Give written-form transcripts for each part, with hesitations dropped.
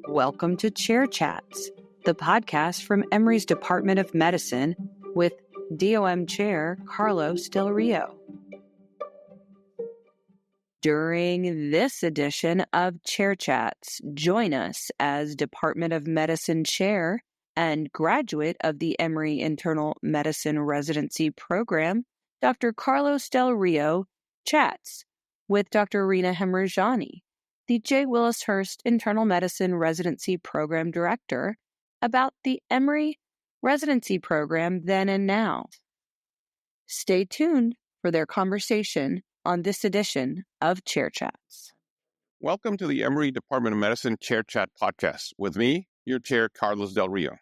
Welcome to Chair Chats, the podcast from Emory's Department of Medicine with DOM Chair Carlos Del Rio. During this edition of Chair Chats, join us as Department of Medicine Chair and graduate of the Emory Internal Medicine Residency Program, Dr. Carlos Del Rio chats with Dr. Reena Hemrajani, the J. Willis Hurst Internal Medicine Residency Program Director, about the Emory Residency Program then and now. Stay tuned for their conversation on this edition of Chair Chats. Welcome to the Emory Department of Medicine Chair Chat podcast with me, your chair, Carlos Del Rio.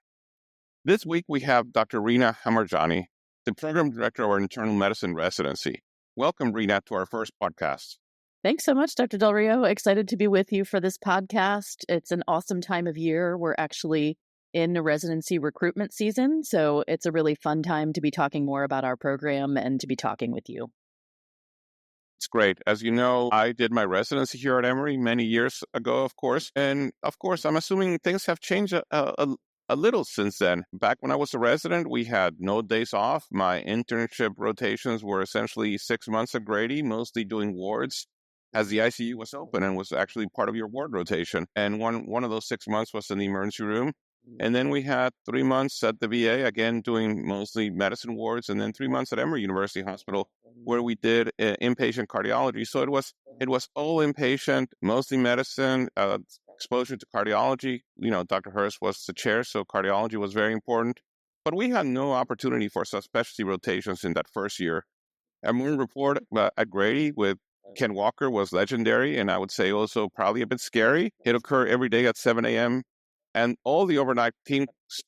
This week we have Dr. Reena Hemrajani, the Program Director of our Internal Medicine Residency. Welcome, Reena, to our first podcast. Thanks so much, Dr. Del Rio. Excited to be with you for this podcast. It's an awesome time of year. We're actually in the residency recruitment season, so it's a really fun time to be talking more about our program and to be talking with you. It's great. As you know, I did my residency here at Emory many years ago, of course. And of course, I'm assuming things have changed a little since then. Back when I was a resident, we had no days off. My internship rotations were essentially 6 months at Grady, mostly doing wards, as the ICU was open and was actually part of your ward rotation. And one of those 6 months was in the emergency room. And then we had 3 months at the VA, again, doing mostly medicine wards, and then 3 months at Emory University Hospital, where we did inpatient cardiology. So it was all inpatient, mostly medicine, exposure to cardiology. You know, Dr. Hurst was the chair, so cardiology was very important. But we had no opportunity for subspecialty rotations in that first year. Our morning report at Grady with Ken Walker was legendary, and I would say also probably a bit scary. It occurred every day at 7 a.m., and all the overnight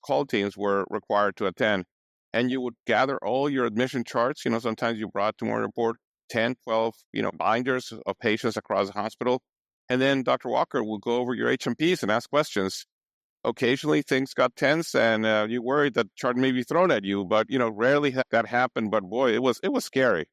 call teams were required to attend. And you would gather all your admission charts. You know, sometimes you brought to morning report 10, 12, binders of patients across the hospital. And then Dr. Walker would go over your HMPs and ask questions. Occasionally things got tense and you worried that chart may be thrown at you, but, rarely that happened. But boy, it was scary.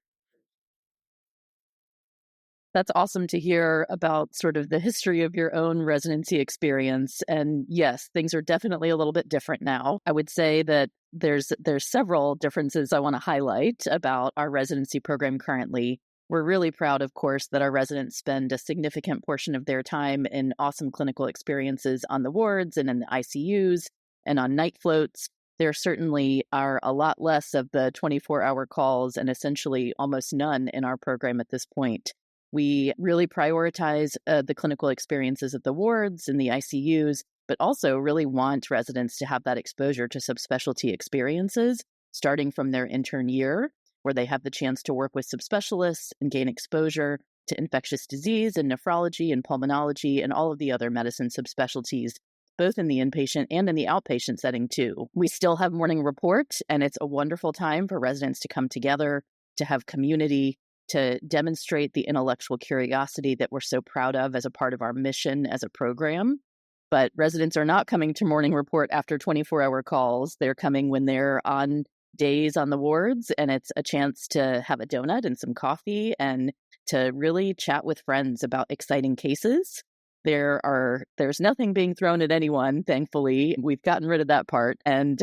That's awesome to hear about sort of the history of your own residency experience. And yes, things are definitely a little bit different now. I would say that there's several differences I want to highlight about our residency program currently. We're really proud, of course, that our residents spend a significant portion of their time in awesome clinical experiences on the wards and in the ICUs and on night floats. There certainly are a lot less of the 24-hour calls and essentially almost none in our program at this point. We really prioritize the clinical experiences at the wards and the ICUs, but also really want residents to have that exposure to subspecialty experiences starting from their intern year, where they have the chance to work with subspecialists and gain exposure to infectious disease and nephrology and pulmonology and all of the other medicine subspecialties, both in the inpatient and in the outpatient setting too. We still have morning report, and it's a wonderful time for residents to come together, to have community, to demonstrate the intellectual curiosity that we're so proud of as a part of our mission as a program. But residents are not coming to morning report after 24-hour calls. They're coming when they're on days on the wards, and it's a chance to have a donut and some coffee and to really chat with friends about exciting cases. There's nothing being thrown at anyone, thankfully. We've gotten rid of that part. And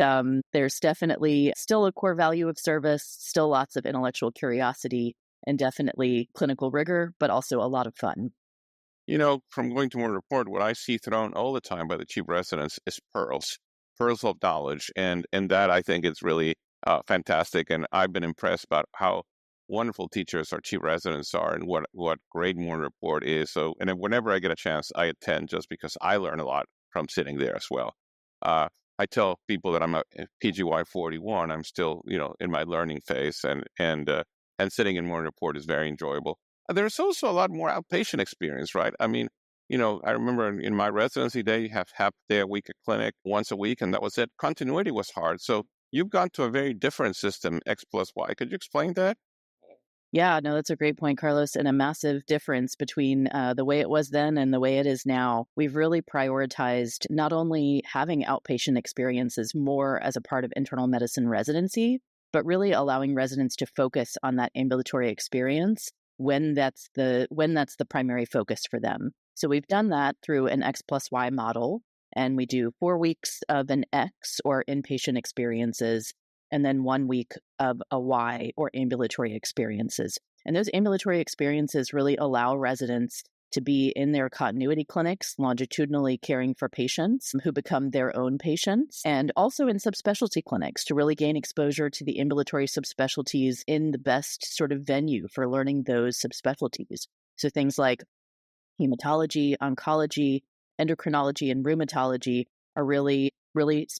there's definitely still a core value of service, still lots of intellectual curiosity, and definitely clinical rigor, but also a lot of fun. From going to morning report, what I see thrown all the time by the chief residents is pearls of knowledge. And that I think is really fantastic. And I've been impressed about how wonderful teachers our chief residents are and what great morning report is. So, and whenever I get a chance, I attend just because I learn a lot from sitting there as well. I tell people that I'm a PGY 41. I'm still, in my learning phase, and sitting in morning report is very enjoyable. There's also a lot more outpatient experience, right? I mean, I remember in my residency day, you have half day a week at clinic, once a week, and that was it. Continuity was hard. So you've gone to a very different system, X plus Y. Could you explain that? Yeah, no, that's a great point, Carlos, and a massive difference between the way it was then and the way it is now. We've really prioritized not only having outpatient experiences more as a part of internal medicine residency, but really allowing residents to focus on that ambulatory experience when that's the primary focus for them. So we've done that through an X plus Y model, and we do 4 weeks of an X or inpatient experiences, and then 1 week of a Y or ambulatory experiences. And those ambulatory experiences really allow residents to be in their continuity clinics, longitudinally caring for patients who become their own patients, and also in subspecialty clinics to really gain exposure to the ambulatory subspecialties in the best sort of venue for learning those subspecialties. So things like hematology, oncology, endocrinology, and rheumatology are really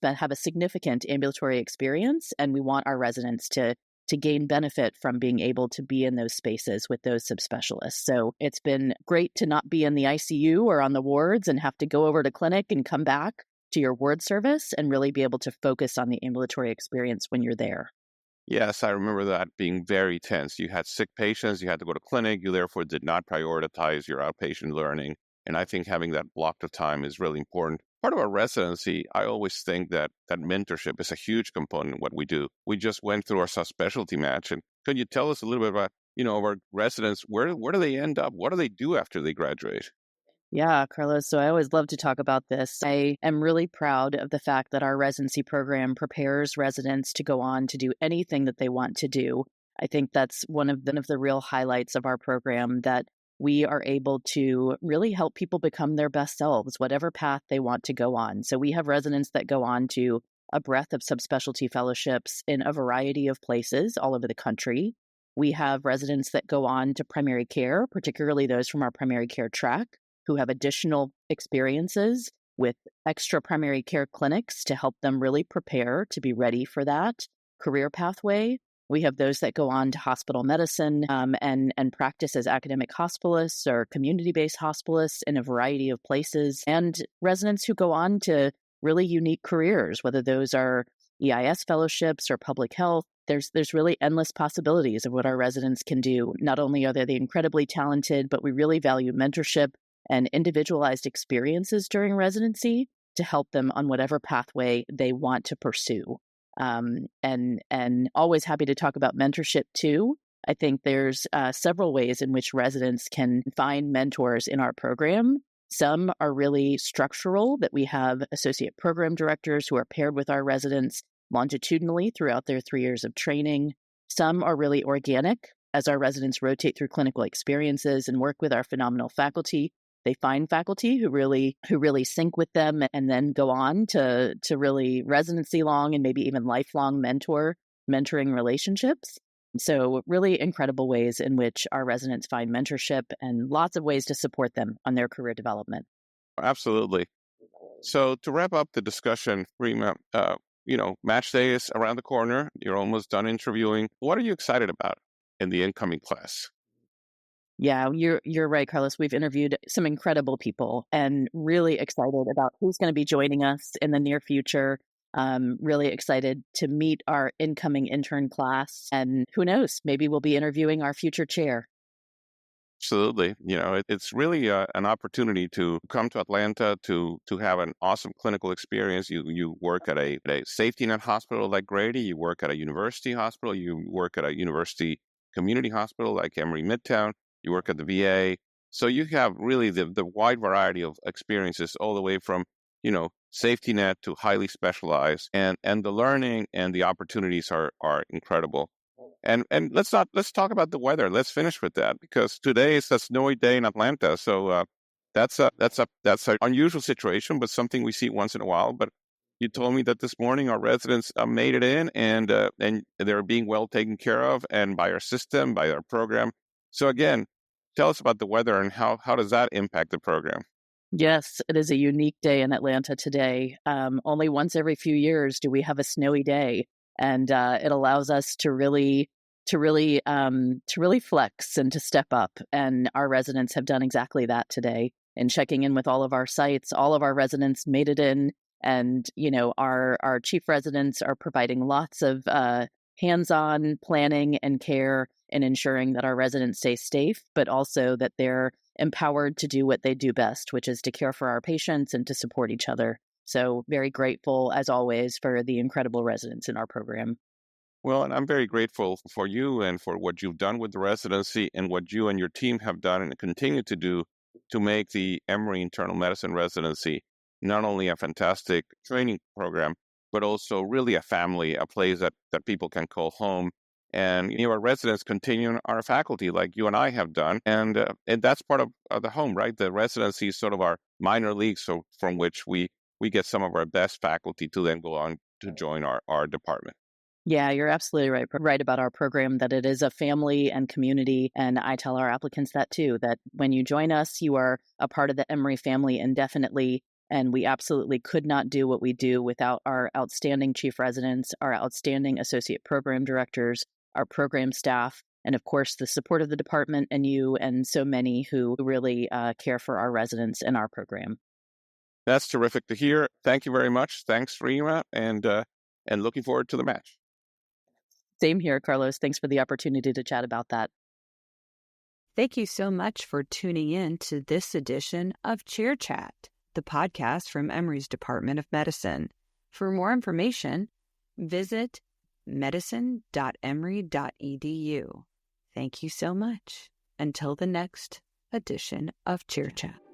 have a significant ambulatory experience, and we want our residents to gain benefit from being able to be in those spaces with those subspecialists. So it's been great to not be in the ICU or on the wards and have to go over to clinic and come back to your ward service and really be able to focus on the ambulatory experience when you're there. Yes, I remember that being very tense. You had sick patients, you had to go to clinic, you therefore did not prioritize your outpatient learning. And I think having that block of time is really important. Part of our residency, I always think that mentorship is a huge component of what we do. We just went through our subspecialty match. And could you tell us a little bit about, our residents, where do they end up? What do they do after they graduate? Yeah, Carlos. So I always love to talk about this. I am really proud of the fact that our residency program prepares residents to go on to do anything that they want to do. I think that's one of the real highlights of our program, that we are able to really help people become their best selves, whatever path they want to go on. So we have residents that go on to a breadth of subspecialty fellowships in a variety of places all over the country. We have residents that go on to primary care, particularly those from our primary care track, who have additional experiences with extra primary care clinics to help them really prepare to be ready for that career pathway. We have those that go on to hospital medicine and practice as academic hospitalists or community-based hospitalists in a variety of places, and residents who go on to really unique careers, whether those are EIS fellowships or public health. There's really endless possibilities of what our residents can do. Not only are they incredibly talented, but we really value mentorship and individualized experiences during residency to help them on whatever pathway they want to pursue. And always happy to talk about mentorship too. I think there's several ways in which residents can find mentors in our program. Some are really structural, that we have associate program directors who are paired with our residents longitudinally throughout their 3 years of training. Some are really organic, as our residents rotate through clinical experiences and work with our phenomenal faculty. They find faculty who really sync with them and then go on to really residency long and maybe even lifelong mentoring relationships. So really incredible ways in which our residents find mentorship and lots of ways to support them on their career development. Absolutely. So to wrap up the discussion, Reena, match day is around the corner. You're almost done interviewing. What are you excited about in the incoming class? Yeah, you're right, Carlos. We've interviewed some incredible people and really excited about who's going to be joining us in the near future. Really excited to meet our incoming intern class, and who knows, maybe we'll be interviewing our future chair. Absolutely. It's really an opportunity to come to Atlanta to have an awesome clinical experience. You work at a safety net hospital like Grady. You work at a university hospital. You work at a university community hospital like Emory Midtown. You work at the VA. So you have really the wide variety of experiences all the way from, safety net to highly specialized, and the learning and the opportunities are incredible. And let's talk about the weather. Let's finish with that, because today is a snowy day in Atlanta. So that's an unusual situation, but something we see once in a while. But you told me that this morning our residents made it in, and they're being well taken care of, and by our system, by our program. So again, tell us about the weather and how does that impact the program? Yes, it is a unique day in Atlanta today. Only once every few years do we have a snowy day, and it allows us to really flex and to step up. And our residents have done exactly that today. In checking in with all of our sites, all of our residents made it in, and our chief residents are providing lots of hands-on planning and care in ensuring that our residents stay safe, but also that they're empowered to do what they do best, which is to care for our patients and to support each other. So very grateful, as always, for the incredible residents in our program. Well, and I'm very grateful for you and for what you've done with the residency and what you and your team have done and continue to do to make the Emory Internal Medicine Residency not only a fantastic training program, but also really a family, a place that people can call home. And our residents continue our faculty like you and I have done. And that's part of the home, right? The residency is sort of our minor league, so from which we get some of our best faculty to then go on to join our department. Yeah, you're absolutely right about our program, that it is a family and community. And I tell our applicants that too, that when you join us, you are a part of the Emory family indefinitely. And we absolutely could not do what we do without our outstanding chief residents, our outstanding associate program directors, our program staff, and of course, the support of the department and you and so many who really care for our residents and our program. That's terrific to hear. Thank you very much. Thanks, Reena, and looking forward to the match. Same here, Carlos. Thanks for the opportunity to chat about that. Thank you so much for tuning in to this edition of Chair Chat, the podcast from Emory's Department of Medicine. For more information, visit medicine.emory.edu. Thank you so much. Until the next edition of Chair Chat.